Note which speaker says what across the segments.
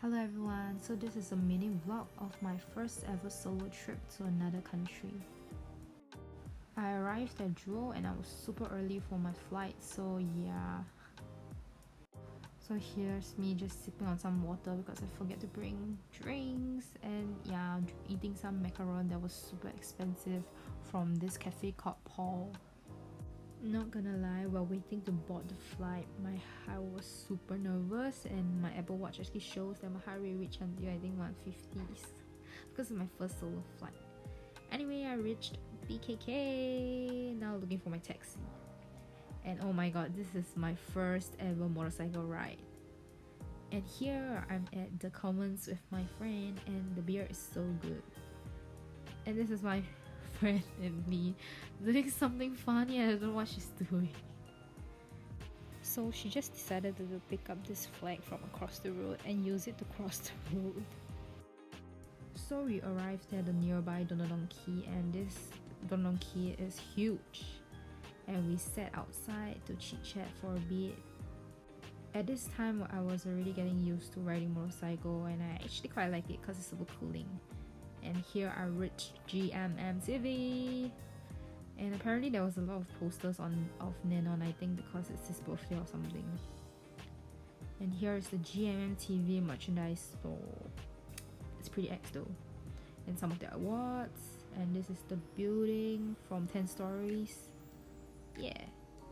Speaker 1: Hello everyone, so this is a mini vlog of my first ever solo trip to another country. I arrived at Jewel and I was super early for my flight, so yeah. So here's me just sipping on some water because I forget to bring drinks, and yeah, eating some macaron that was super expensive from this cafe called Paul. Not gonna lie, while waiting to board the flight, I was super nervous and my Apple Watch actually shows that my heart rate reached until I think 150s because it's my first solo flight. Anyway, I reached BKK, now looking for my taxi. And oh my god, this is my first ever motorcycle ride. And here I'm at the Commons with my friend and the beer is so good. And this is my friend and me doing something funny. I don't know what she's doing. So she just decided to pick up this flag from across the road and use it to cross the road. So we arrived at the nearby Don Quay, and this Don Quay is huge. And we sat outside to chit chat for a bit. At this time I was already getting used to riding motorcycle and I actually quite like it because it's super cooling. And here I reached GMM and apparently there was a lot of posters of Nenon, I think because it's his birthday or something. And here is the GMM merchandise store. It's pretty X though. And some of the awards, and this is the building from 10 stories. Yeah,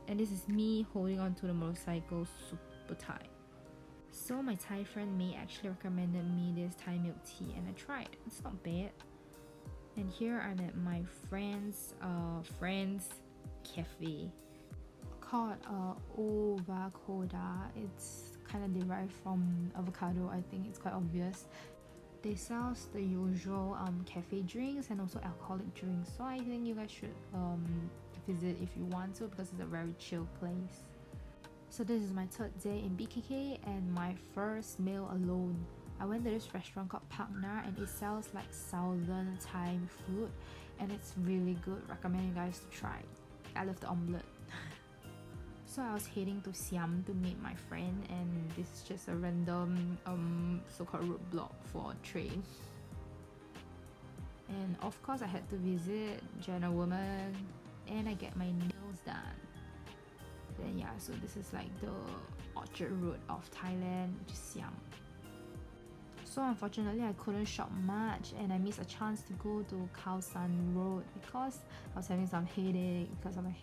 Speaker 1: and this is me holding on to the motorcycle super tight. So my Thai friend May actually recommended me this Thai milk tea and I tried. It's not bad. And here I'm at my friend's cafe called Ovacoda. It's kind of derived from avocado, I think it's quite obvious. They sell the usual cafe drinks and also alcoholic drinks, so I think you guys should visit if you want to because it's a very chill place. So this is my third day in BKK and my first meal alone. I went to this restaurant called Park Na and it sells like southern Thai food and it's really good. Recommend you guys to try. I love the omelette. So I was heading to Siam to meet my friend and this is just a random so-called roadblock for a train. And of course I had to visit General Woman and I get my nails done. Then yeah, so this is like the Orchard Road of Thailand, which is Siam. So unfortunately I couldn't shop much and I missed a chance to go to Khao San Road because I was having some headache because of my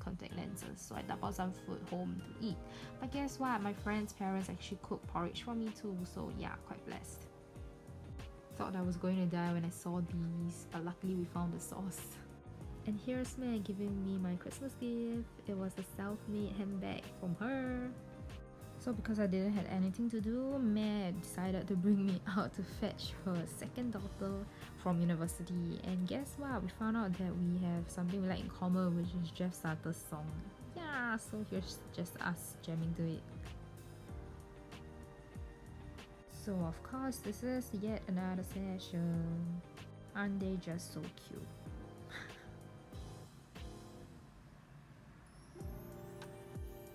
Speaker 1: contact lenses, so I dumped out some food home to eat. But guess what, my friend's parents actually cooked porridge for me too, so yeah, quite blessed. Thought I was going to die when I saw these, but luckily we found the sauce. And here's May giving me my Christmas gift. It was a self-made handbag from her. So because I didn't have anything to do, May decided to bring me out to fetch her second daughter from university. And guess what? We found out that we have something we like in common, which is Jeff Sarter's song. Yeah, so here's just us jamming to it. So of course, this is yet another session. Aren't they just so cute?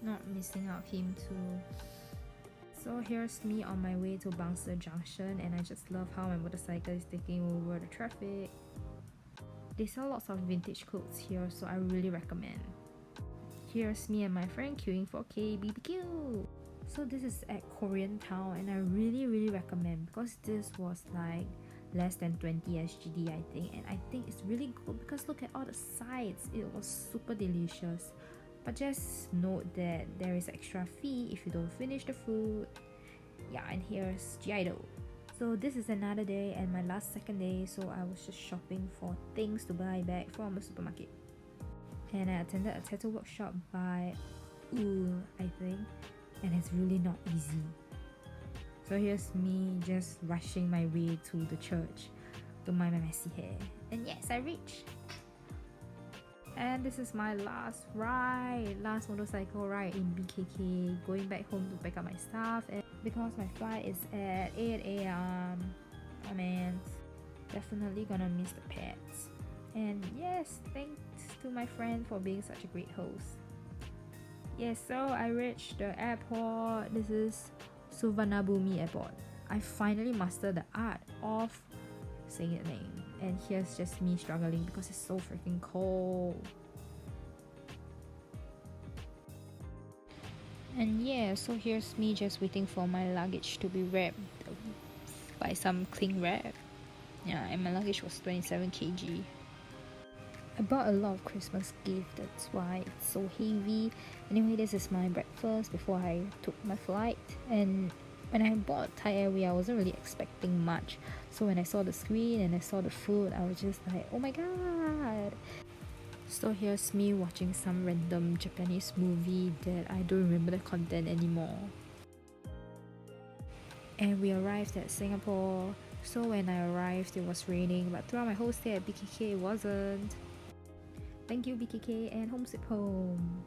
Speaker 1: Not missing out him too. So here's me on my way to Bangsa Junction and I just love how my motorcycle is taking over the traffic. They sell lots of vintage clothes here, so I really recommend. Here's me and my friend queuing for KBBQ. So this is at Korean Town and I really recommend because this was like less than 20 SGD I think, and I think it's really good because look at all the sides. It was super delicious. But just note that there is extra fee if you don't finish the food. Yeah, and here's Jiaido. So this is another day and my last second day, so I was just shopping for things to buy back from a supermarket. And I attended a tattoo workshop by I think, and it's really not easy. So here's me just rushing my way to the church to mind my messy hair. And yes, I reached. And this is my last motorcycle ride in BKK, going back home to pick up my stuff, and because my flight is at 8 AM, oh man, definitely gonna miss the pets. And yes, thanks to my friend for being such a great host. Yes, so I reached the airport. This is Suvarnabhumi Airport. I finally mastered the art of saying the name, and here's just me struggling because it's so freaking cold. And yeah, so here's me just waiting for my luggage to be wrapped by some cling wrap. Yeah, and my luggage was 27 kg. I bought a lot of Christmas gifts, that's why it's so heavy. Anyway, this is my breakfast before I took my flight. And when I bought Thai Airways, I wasn't really expecting much. So when I saw the screen and I saw the food, I was just like, oh my god! So here's me watching some random Japanese movie that I don't remember the content anymore. And we arrived at Singapore. So when I arrived, it was raining, but throughout my whole stay at BKK, it wasn't. Thank you BKK and home sweet home.